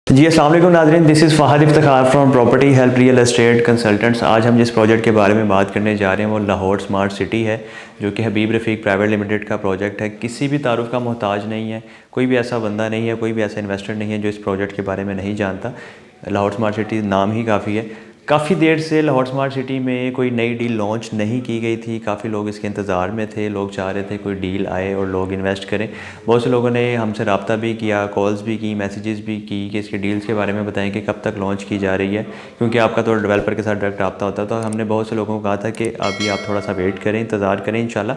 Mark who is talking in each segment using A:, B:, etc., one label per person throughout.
A: जी अस्सलाम वालेकुम नाज़रीन, this is Fahd Iftikhar from property help real estate consultants. आज हम जिस प्रोजेक्ट के बारे में बात करने जा रहे हैं वो लाहौर स्मार्ट सिटी है, जो कि हबीब रफ़ीक प्राइवेट लिमिटेड का प्रोजेक्ट है। किसी भी तारुफ का मोहताज नहीं है, कोई भी ऐसा बंदा नहीं है, कोई भी ऐसा इन्वेस्टर नहीं है जो इस प्रोजेक्ट के बारे में नहीं जानता। लाहौर स्मार्ट सिटी नाम ही काफ़ी है। काफ़ी देर से लाहौर स्मार्ट सिटी में कोई नई डील लॉन्च नहीं की गई थी। काफ़ी लोग इसके इंतज़ार में थे, लोग चाह रहे थे कोई डील आए और लोग इन्वेस्ट करें। बहुत से लोगों ने हमसे रब्ता भी किया, कॉल्स भी की, मैसेजेस भी की कि इसके डील्स के बारे में बताएं कि कब तक लॉन्च की जा रही है, क्योंकि आपका तो डेवलपर के साथ डायरेक्ट रब्ता होता है। तो हमने बहुत से लोगों को कहा था कि अभी आप थोड़ा सा वेट करें, इंतज़ार करें। इंशाल्लाह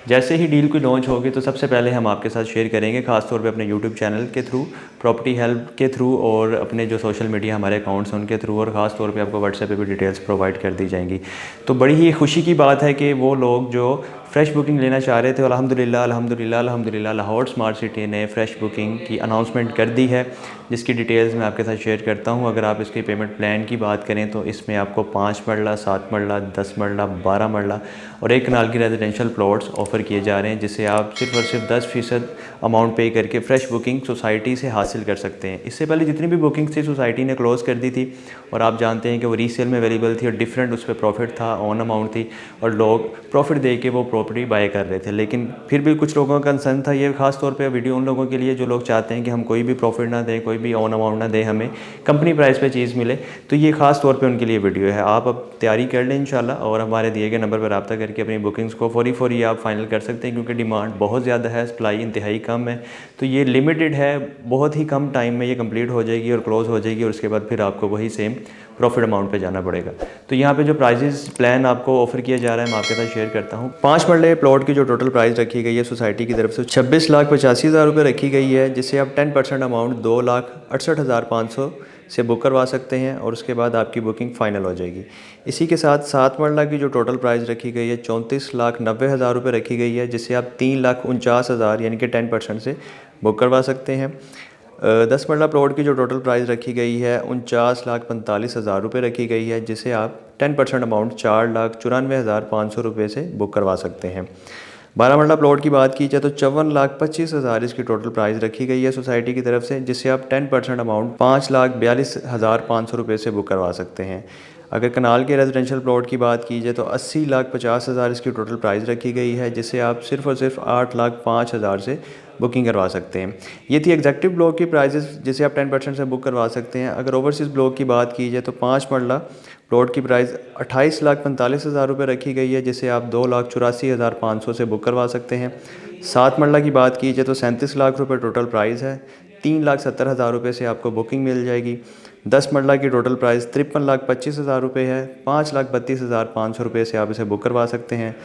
A: जैसे ही डील कोई लॉन्च होगी तो सबसे पहले हम आपके साथ शेयर करेंगे, ख़ासतौर पे अपने यूट्यूब चैनल के थ्रू, प्रॉपर्टी हेल्प के थ्रू और अपने जो सोशल मीडिया हमारे अकाउंट्स हैं उनके थ्रू, और ख़ास तौर पे आपको व्हाट्सएप पे भी डिटेल्स प्रोवाइड कर दी जाएंगी। तो बड़ी ही खुशी की बात है कि वो लोग जो फ़्रेश बुकिंग लेना चाह रहे थे, अल्हम्दुलिल्लाह अल्हम्दुलिल्लाह अल्हम्दुलिल्लाह लाहौर स्मार्ट सिटी ने फ़्रेश बुकिंग की अनाउंसमेंट कर दी है, जिसकी डिटेल्स मैं आपके साथ शेयर करता हूँ। अगर आप इसके पेमेंट प्लान की बात करें तो इसमें आपको 5 मरला, 7 मरला, 10 मरला, 12 मरला और 1 कनाल की रेजिडेंशियल प्लॉट्स ऑफ़र किए जा रहे हैं, जिससे आप सिर्फ और सिर्फ 10% अमाउंट पे करके फ़्रेश बुकिंग सोसाइटी से हासिल कर सकते हैं। इससे पहले जितनी भी बुकिंग्स थी सोसाइटी ने क्लोज़ कर दी थी, और आप जानते हैं कि वो रीसेल में अवेलेबल थी और डिफरेंट उस पर प्रॉफिट था, ऑन अमाउंट थी, और लोग प्रॉफिट दे के वो प्रॉपर्टी बाय कर रहे थे। लेकिन फिर भी कुछ लोगों का कंसर्न था। ये खास तौर पे वीडियो उन लोगों के लिए जो लोग चाहते हैं कि हम कोई भी प्रॉफिट ना दें, कोई भी ऑन अमाउंट ना दें, हमें कंपनी प्राइस पे चीज़ मिले। तो ये खास तौर पे उनके लिए वीडियो है। आप अब तैयारी कर लें इंशाल्लाह, और हमारे दिए गए नंबर पर रब्ता करके अपनी बुकिंग्स को फौरी आप फाइनल कर सकते हैं, क्योंकि डिमांड बहुत ज़्यादा है, सप्लाई इंतहाई कम है। तो ये लिमिटेड है, बहुत ही कम टाइम में ये कंप्लीट हो जाएगी और क्लोज़ हो जाएगी, और उसके बाद फिर आपको वही सेम प्रॉफिट अमाउंट पे जाना पड़ेगा। तो यहाँ पे जो प्राइजेस प्लान आपको ऑफर किया जा रहा है मैं आपके साथ शेयर करता हूँ। 5 मरले प्लॉट की जो टोटल प्राइस रखी गई है सोसाइटी की तरफ से 26,85,000 रुपये रखी गई है, जिससे आप 10% अमाउंट 2,68,500 से बुक करवा सकते हैं, और उसके बाद आपकी बुकिंग फ़ाइनल हो जाएगी। इसी के साथ 7 मरला की जो टोटल प्राइस रखी गई है 34,90,000 रुपये रखी गई है, जिससे आप 3,49,000 यानी कि 10% से बुक करवा सकते हैं। 10 मरला प्लॉट की जो टोटल प्राइस रखी गई है 49,45,000 रुपये रखी गई है, जिसे आप 10% अमाउंट 4,94,500 रुपये से बुक करवा सकते हैं। 12 मरला प्लॉट की बात की जाए तो 54,25,000 इसकी टोटल प्राइस रखी गई है सोसाइटी की तरफ से, जिससे आप 10% अमाउंट 5,42,500 रुपये से बुक करवा सकते हैं। अगर कनाल के रेजिडेंशियल प्लॉट की बात की जाए तो 80,50,000 इसकी टोटल प्राइस रखी गई है, जिससे आप सिर्फ़ और सिर्फ 8,05,000 से बुकिंग करवा सकते हैं। ये थी एग्जेक्टिव ब्लॉक की प्राइजेस, जिसे आप 10% से बुक करवा सकते हैं। अगर ओवरसीज़ ब्लॉक की बात की जाए तो 5 मरला प्लॉट की प्राइस 28,45,000 रुपये रखी गई है, जिसे आप 2,84,500 से बुक करवा सकते हैं। 7 मरला की बात की जाए तो 37 लाख रुपये टोटल प्राइस है, 3,70,000 रुपये से आपको बुकिंग मिल जाएगी। 10 मरला की टोटल प्राइस 53,25,000 रुपये है, 5,32,500 रुपये से आप इसे बुक करवा सकते हैं।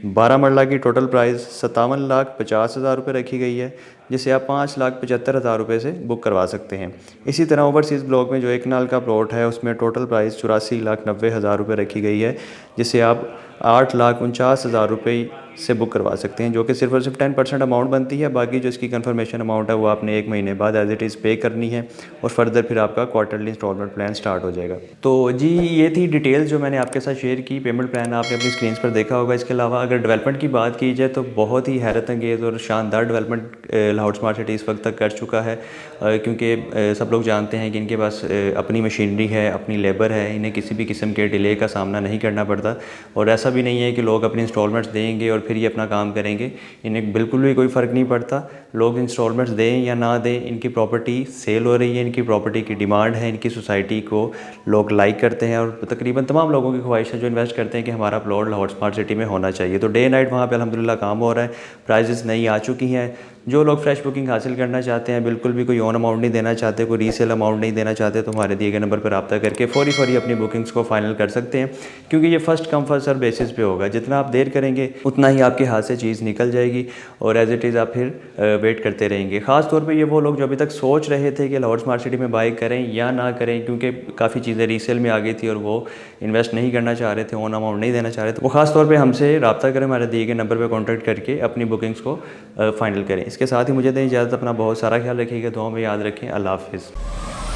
A: 12 मरला की टोटल प्राइस 57,50,000 रुपये रखी गई है, जिसे आप 5,75,000 रुपये से बुक करवा सकते हैं। इसी तरह ओवरसीज़ ब्लॉक में जो 1 कनाल का प्लॉट है उसमें टोटल प्राइस 84,90,000 रुपये रखी गई है, जिसे आप 8,49,000 रुपये से बुक करवा सकते हैं, जो कि सिर्फ और सिर्फ 10% अमाउंट बनती है। बाकी जो इसकी कंफर्मेशन अमाउंट है वो आपने 1 महीने बाद एज इट इज़ पे करनी है, और फर्दर फिर आपका क्वार्टरली इंस्टॉलमेंट प्लान स्टार्ट हो जाएगा। तो जी ये थी डिटेल्स जो मैंने आपके साथ शेयर की। पेमेंट प्लान आपने अपनी स्क्रीन पर देखा होगा। इसके अलावा अगर डेवलपमेंट की बात की जाए तो बहुत ही हैरत अंगेज़ और शानदार डेवलपमेंट लाहौर स्मार्ट सिटी इस वक्त तक कर चुका है, क्योंकि सब लोग जानते हैं कि इनके पास अपनी मशीनरी है, अपनी लेबर है, इन्हें किसी भी किस्म के डिले का सामना नहीं करना पड़ता। और ऐसा भी नहीं है कि लोग अपनी इंस्टॉलमेंट्स देंगे और फिर ये अपना काम करेंगे, इन्हें बिल्कुल भी कोई फ़र्क नहीं पड़ता। लोग इंस्टॉलमेंट्स दें या ना दें, इनकी प्रॉपर्टी सेल हो रही है, इनकी प्रॉपर्टी की डिमांड है, इनकी सोसाइटी को लोग लाइक करते हैं, और तकरीबन तमाम लोगों की ख्वाहिश है जो इन्वेस्ट करते हैं कि हमारा प्लॉट लाहौर स्मार्ट सिटी में होना चाहिए। तो डे नाइट वहाँ पे अल्हम्दुलिल्लाह काम हो रहा है। प्राइजेस नई आ चुकी हैं। जो लोग फ्रेश बुकिंग हासिल करना चाहते हैं, बिल्कुल भी कोई ऑन अमाउंट नहीं देना चाहते, कोई रीसेल अमाउंट नहीं देना चाहते, तो हमारे दिए गए नंबर पर रब्ता करके फौरी अपनी बुकिंग्स को फाइनल कर सकते हैं, क्योंकि ये first come first serve basis पे होगा। जितना आप देर करेंगे उतना ही आपके हाथ से चीज़ निकल जाएगी, और एज इट इज़ आप फिर वेट करते रहेंगे। ख़ास तौर पे ये वो लोग जो अभी तक सोच रहे थे कि लाहौर स्मार्ट सिटी में बाई करें या ना करें, क्योंकि काफ़ी चीज़ें रीसेल में आ गई थी और वो इन्वेस्ट नहीं करना चाह रहे थे, ऑन अमाउंट नहीं देना चाह रहे थे, वो ख़ास तौर पे हमसे रब्ता करें, हमारे दिए गए नंबर पर कॉन्टैक्ट करके अपनी बुकिंग्स को फ़ाइनल करें। इसके साथ ही मुझे दें इजाज़त। अपना बहुत सारा ख्याल रखिएगा, दुआ में याद रखें। अल्लाह हाफ़िज़।